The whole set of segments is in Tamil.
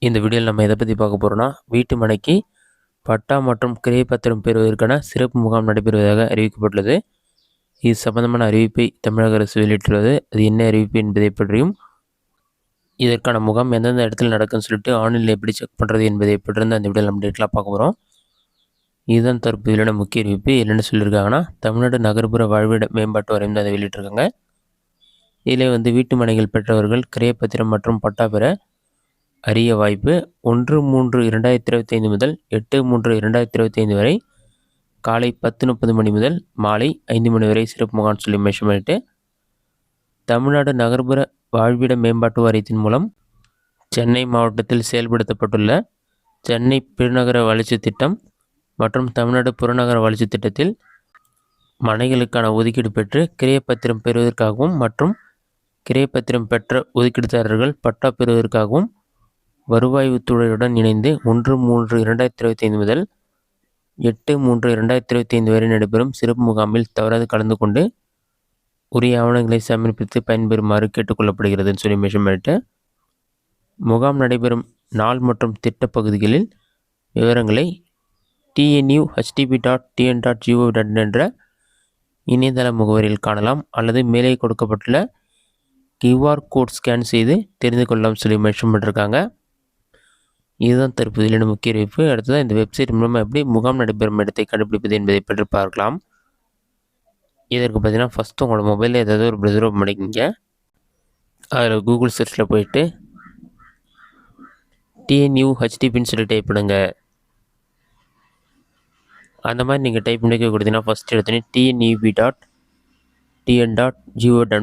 இந்த வீடியோவில் நம்ம எதை பற்றி பார்க்க போகிறோம்னா, வீட்டு மனைக்கு பட்டா மற்றும் கிரை பத்திரம் பெறுவதற்கான சிறப்பு முகாம் நடைபெறுவதாக அறிவிக்கப்பட்டுள்ளது. இது சம்பந்தமான அறிவிப்பை தமிழக அரசு வெளியிட்டுள்ளது. அது என்ன அறிவிப்பு என்பதை பற்றியும், இதற்கான முகாம் எந்தெந்த இடத்துல நடக்குன்னு சொல்லிட்டு ஆன்லைனில் எப்படி செக் பண்ணுறது என்பதை பற்றிருந்து அந்த வீடியோவில் நம்ம டீட்டெயிலாக பார்க்க போகிறோம். இதுதான் தற்போதையான முக்கிய அறிவிப்பு. என்னென்னு சொல்லியிருக்காங்கன்னா, தமிழ்நாடு நகர்ப்புற வாழ்விட மேம்பாட்டு வாரியம் தான் அதை வெளியிட்டிருக்காங்க. இதில் வீட்டு மனைகள் பெற்றவர்கள் கிரை பத்திரம் மற்றும் பட்டா பெற அரிய வாய்ப்பு 1/3/2025 முதல் 8/3/2025 வரை காலை 10:30 மணி முதல் மாலை 5 மணி வரை சிறப்பு முகாம் சொல்லி மென்ஷன் பண்ணிட்டு, தமிழ்நாடு நகர்ப்புற வாழ்விட மேம்பாட்டு வாரியத்தின் மூலம் சென்னை மாவட்டத்தில் செயல்படுத்தப்பட்டுள்ள சென்னை பெருநகர வளர்ச்சி திட்டம் மற்றும் தமிழ்நாடு புறநகர வளர்ச்சி திட்டத்தில் மனைகளுக்கான ஒதுக்கீடு பெற்று கிரையப்பத்திரம் பெறுவதற்காகவும் மற்றும் கிரையப்பத்திரம் பெற்ற ஒதுக்கீடுதாரர்கள் பட்டா பெறுவதற்காகவும் வருவாய்த்துறையுடன் இணைந்து 1/3/2025 முதல் 8/3/2025 வரை நடைபெறும் சிறப்பு முகாமில் தவறாது கலந்து கொண்டு உரிய ஆவணங்களை சமர்ப்பித்து பயன்பெறுமாறு கேட்டுக்கொள்ளப்படுகிறதுன்னு சொல்லி மென்ஷன் பண்ணிட்டு, முகாம் நடைபெறும் நாள் மற்றும் திட்ட பகுதிகளில் விவரங்களை tnu.htp.tn.gov.in என்ற இணையதள முகவரியில் காணலாம் அல்லது மேலே கொடுக்கப்பட்டுள்ள QR கோட் ஸ்கேன் செய்து தெரிந்து கொள்ளலாம் சொல்லி மென்ஷன் பண்ணியிருக்காங்க. இதுதான் தற்போதைய முக்கிய அறிவிப்பு. அடுத்ததான் இந்த வெப்சைட் மூலமாக எப்படி முகாம் நடைபெறும் இடத்தை கண்டுபிடிப்பது என்பதை பற்றி பார்க்கலாம். இதற்கு பார்த்தீங்கன்னா, ஃபஸ்ட்டு உங்களோட மொபைலில் ஏதாவது ஒரு ப்ரௌசர் ஓப்பன் பண்ணிக்கிங்க. அதில் கூகுள் சர்ச்சில் போயிட்டு tnu.htpன்னு சொல்லி டைப் பண்ணுங்க. அந்த மாதிரி நீங்கள் டைப் பண்ணி கொடுத்தீங்கன்னா ஃபஸ்ட் எடுத்தோன்னே tnub.tn.gov.in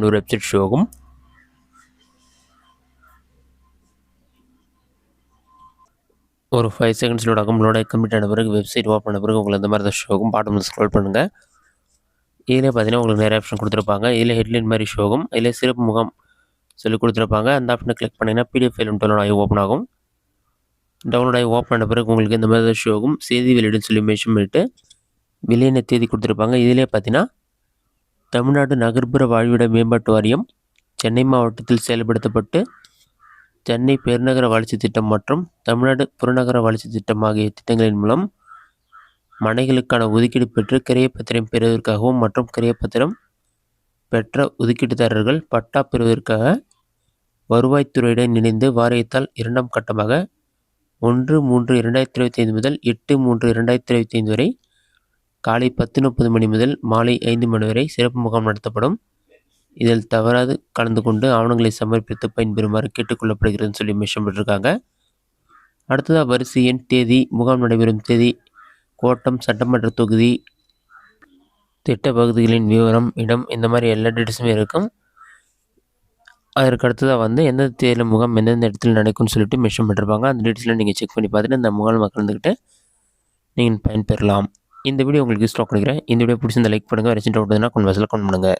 ஒரு வெப்சைட் ஷோ ஆகும். ஒரு 5 செகண்ட்ஸில் அக்கௌண்ட்டோட கம்ப்ளீட் ஆன பிறகு வெப்சைட் ஓப்பன் பண்ண பிறகு உங்களுக்கு இந்த மாதிரி தான் ஷோ ஆகும். பாட்டமில் ஸ்க்ரோல் பண்ணுங்கள். இதில் பார்த்தீங்கன்னா உங்களுக்கு நிறைய ஆப்ஷன் கொடுத்துருப்பாங்க. இதில் ஹெட்லைன் மாதிரி ஷோ ஆகும். இதில் சிறப்பு முகாம் சொல்லி கொடுத்துருப்பாங்க. அந்த ஆப்ஷனை கிளிக் பண்ணிங்கன்னா PDF ஃபைல் டவுன்லோட் ஆகி ஓப்பன் ஆகும். டவுன்லோட் ஆகி ஓப்பன் பண்ண பிறகு உங்களுக்கு இந்த மாதிரி தான் ஷோ ஆகும். செய்தி வெளியிடுன்னு சொல்லி மென்ஷன் பண்ணிவிட்டு வெளியின தேதி கொடுத்துருப்பாங்க. இதிலே பார்த்தீங்கன்னா, தமிழ்நாடு நகர்ப்புற வாழ்விட மேம்பாட்டு வாரியம் சென்னை மாவட்டத்தில் செயல்படுத்தப்பட்டு சென்னை பெருநகர வளர்ச்சி திட்டம் மற்றும் தமிழ்நாடு புறநகர வளர்ச்சி திட்டம் ஆகிய திட்டங்களின் மூலம் மனைகளுக்கான ஒதுக்கீடு பெற்று கிரையப்பத்திரம் பெறுவதற்காகவும் மற்றும் கிரையப்பத்திரம் பெற்ற ஒதுக்கீட்டுதாரர்கள் பட்டா பெறுவதற்காக வருவாய்த்துறையுடன் இணைந்து வாரியத்தால் 2ஆம் கட்டமாக 1/3/2025 முதல் 8/3/2025 வரை காலை 10:30 மணி முதல் மாலை 5 மணி வரை சிறப்பு முகாம் நடத்தப்படும். இதில் தவறாது கலந்து கொண்டு ஆவணங்களை சமர்ப்பித்து பயன்பெறுமாறு கேட்டுக்கொள்ளப்படுகிறதுன்னு சொல்லி மென்ஷன் பண்ணியிருக்காங்க. அடுத்ததாக வரிசை எண், தேதி, முகாம் நடைபெறும் தேதி, கோட்டம், சட்டமன்ற தொகுதி, திட்ட பகுதிகளின் விவரம், இடம், இந்த மாதிரி எல்லா டீட்டெயில்ஸுமே இருக்கும். அதற்கு அடுத்ததாக எந்தெந்த தேதியில் முகாம் எந்தெந்த இடத்துல நடக்கும்னு சொல்லிட்டு மென்ஷன் பண்ணியிருப்பாங்க. அந்த டீட்டெயில்ஸ்லாம் நீங்கள் செக் பண்ணி பார்த்துட்டு அந்த முகாம் கலந்துக்கிட்டு நீங்கள் பயன்பெறலாம். இந்த வீடியோ உங்களுக்கு யூஸ்ஃபுல்லாக கொடுக்குறேன். இந்த வீடியோ பிடிச்சிருந்தா லைக் பண்ணுங்கள். ரெசின் டவுட் கமெண்ட் பாக்ஸில் கமெண்ட் பண்ணுங்கள்.